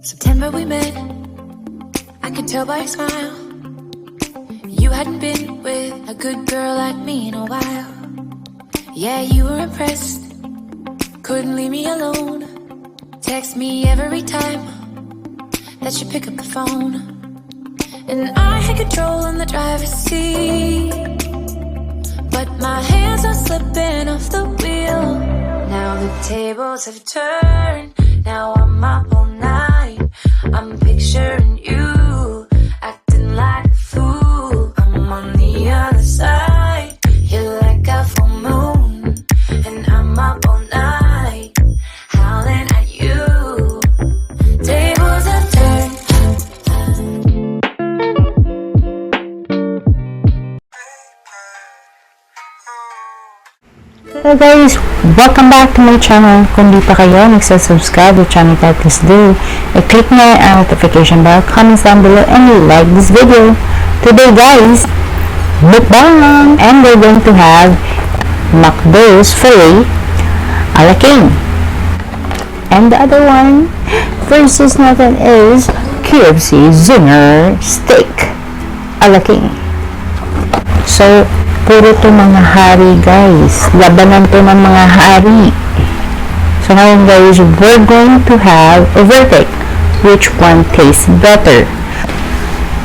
September we met, I could tell by your smile. You hadn't been with a good girl like me in a while. Yeah, you were impressed, couldn't leave me alone. Text me every time that you pick up the phone. And I had control in the driver's seat, but my hands are slipping off the wheel. Now the tables have turned, now I'm up all night. I'm picturing you acting like a fool. I'm on the other side, you're like a full moon, and I'm up all night howling at you. Tables have turned. Hello guys, welcome back to my channel. Kung di pa kayo nagsasubscribe to channel, please do. Click na ang notification bell, comments down below, and like this video. Today guys, mukbang, and we're going to have Mcdo's Fillet a la King. And the other one versus natin is KFC Zinger Steak a la King. So, puro to mga hari guys. Labanan to ng mga hari. So ngayon guys, we're going to have a verdict. Which one tastes better?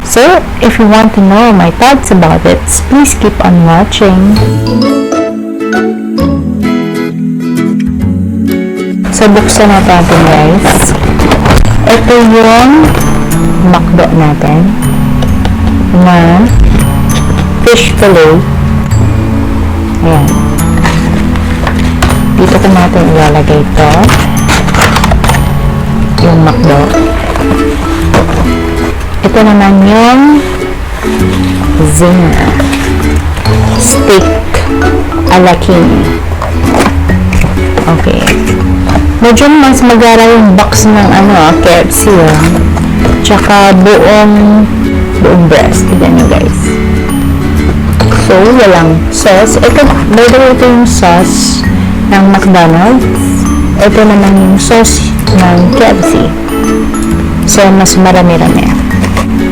So, if you want to know my thoughts about it, please keep on watching. So, buksan natin guys. Ito yung Mcdo natin na fish fillet. Ayan. Dito ko natin ilalagay ito. Yung Mcdo. Ito naman yung Zinger Steak a la King. Okay. Medyo mas magara yung box ng KFC. Tsaka buong breast. Tignan nyo guys. So, walang sauce. Ito, by the way, ito yung sauce ng McDonald's. Ito naman yung sauce ng KFC. So, mas marami-rami.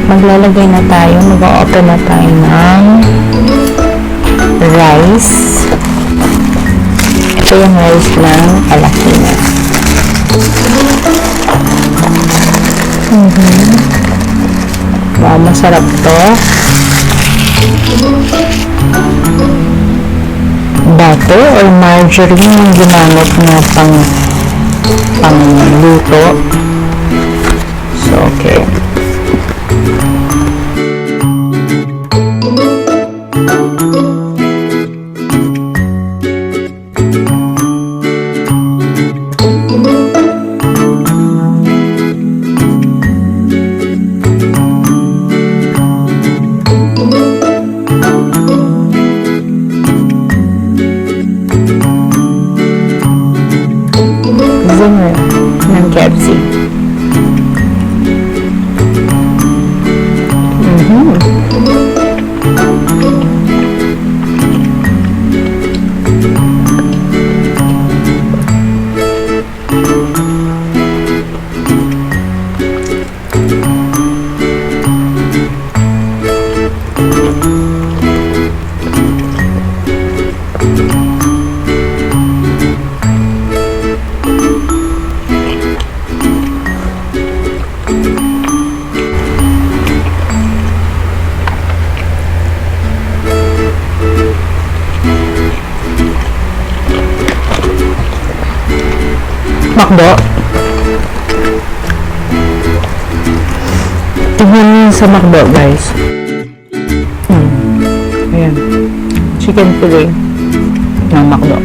Maglalagay na tayo, mag-open na tayo ng rice. Ito yung rice ng a la King. Wow, masarap to. Butter or margarine yung ginamit na pang luto. So, okay. Zinger ng KFC. Mcdo. Tingnan nyo sa Mcdo guys. Ayan. Chicken fillet ng Mcdo.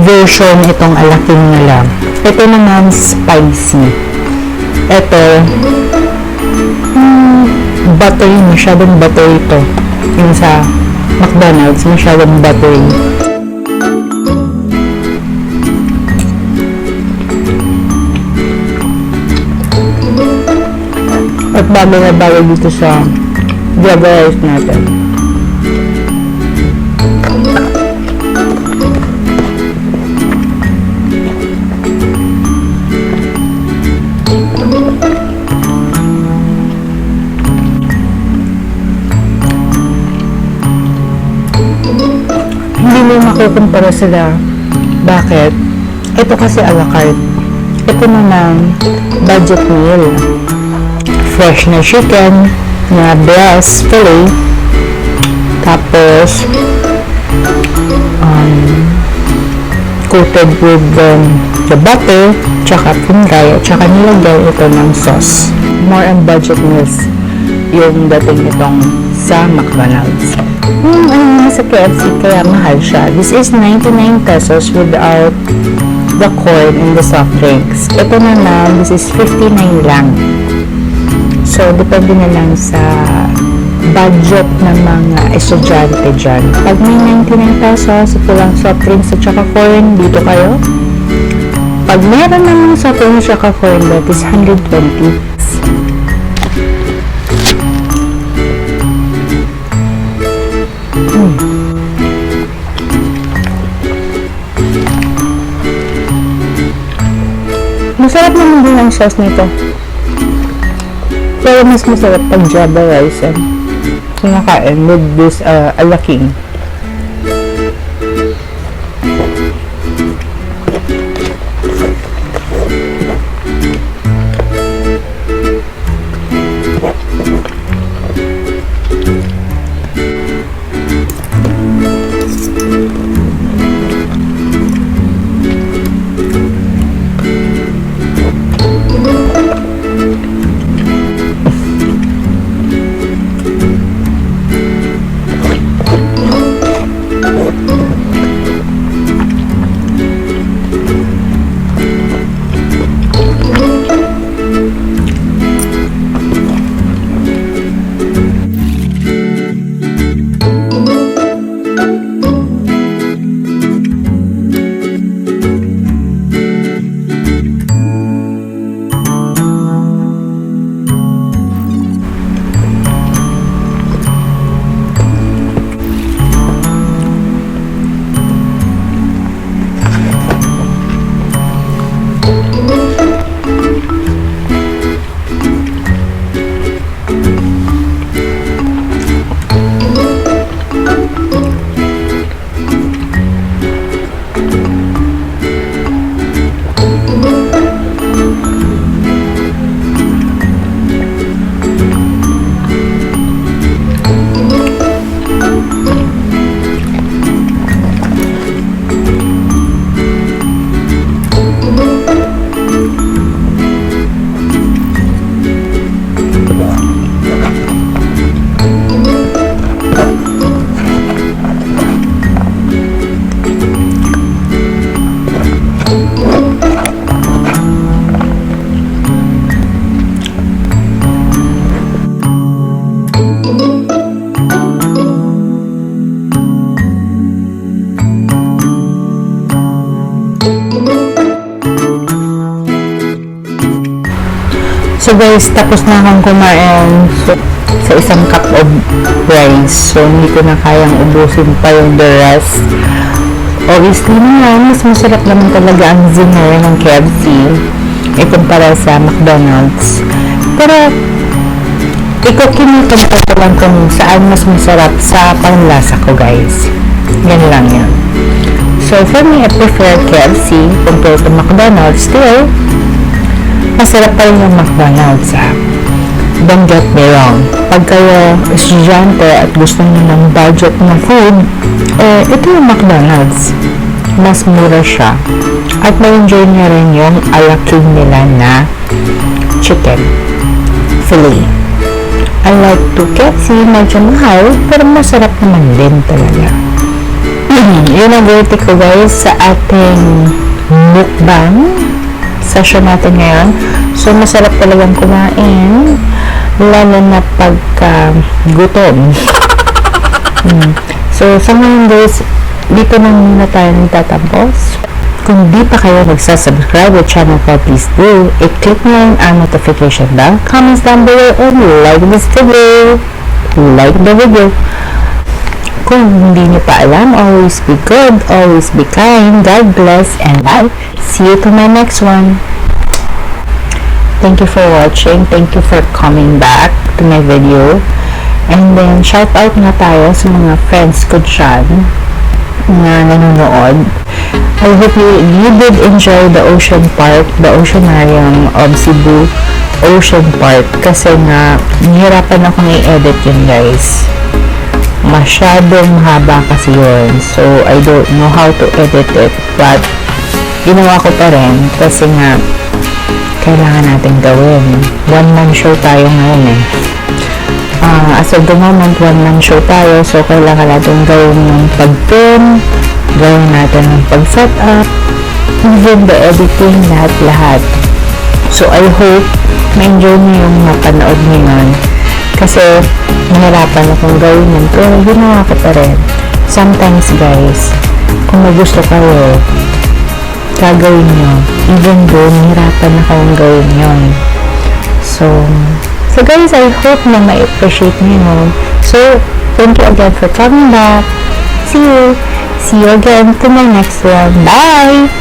version itong alaking nila. Ito naman spicy. Ito buttery, masyadong buttery ito. Yung sa McDonald's, masyadong buttery. At bago na bago dito sa java rice natin. Hindi mo makukumpara sila. Bakit? Ito kasi a la carte. Ito naman budget meal. Fresh na chicken na breast fillet, tapos coated with the butter, tsaka punray, tsaka nilagay ito ng sauce. More on budget meals yung dating itong sa McDonald's. Sa KFC, kaya mahal siya. This is 99 pesos without the corn and the soft drinks. Ito naman, this is 59 lang. So, depende na lang sa budget ng mga estudyante dyan. Pag may 99 pesos, ito lang soft drinks at saka corn, dito kayo. Pag meron naman soft drinks at saka corn, that is 120. Masarap naman din ang sauce nito. Pero mas masarap pag java rice kinakain with this alaking. So guys, tapos na akong kumain sa isang cup of rice. So hindi ko na kayang ubusin pa yung the rest. Obviously naman, mas masarap naman talaga ang Zinger ng KFC kumpara sa McDonald's. Pero kinukumpara ko lang kung saan mas masarap sa panglasa ko guys. Yan lang yan. So for me, I prefer KFC compared to McDonald's. Still, masarap pa rin yung McDonald's Don't get me wrong. Pag kayo estudyante at gusto nyo ng budget na food, ito yung McDonald's. Mas mura siya. At ma-enjoy nyo rin yung alaking nila na chicken fillet. Unlike to KFC, medyo mahal, pero masarap naman din talaga. Yun ang verdict ko guys sa ating mukbang session natin ngayon. So masarap talagang kumain, lalo na pagka gutom. So sa ngayon guys, dito na muna tayo nagtatapos. Kung di pa kayo nagsasubscribe sa channel ko, please do. I-click nyo ang notification bell, comments down below, and like this video. Like the video. Kung hindi nyo pa alam, always be good, always be kind, God bless, and bye. See you to my next one. Thank you for watching. Thank you for coming back to my video. And then, shout out nga tayo sa mga friends ko dyan na nanonood. I hope you did enjoy the ocean park, the oceanarium of Cebu Ocean Park, kasi nga nahirapan akong i-edit yun guys. Masyadong haba kasi yun, so I don't know how to edit it, but ginawa ko pa rin kasi nga kailangan natin gawin. One man show tayo ngayon eh. As of the moment, one man show tayo, so kailangan natin gawin yung pag-film, gawin natin yung pag-set up, even the editing, lahat-lahat. So I hope ma-enjoy nyo yung mapanood nyo yun, kasi nahirapan akong gawin yun, pero ginawa ko pa rin. Sometimes guys, kung may gusto kayo, gagawin nyo, even though nahirapan akong gawin yun. So guys, I hope na ma-appreciate nyo yun. So thank you again for coming back. See you again to my next one. Bye!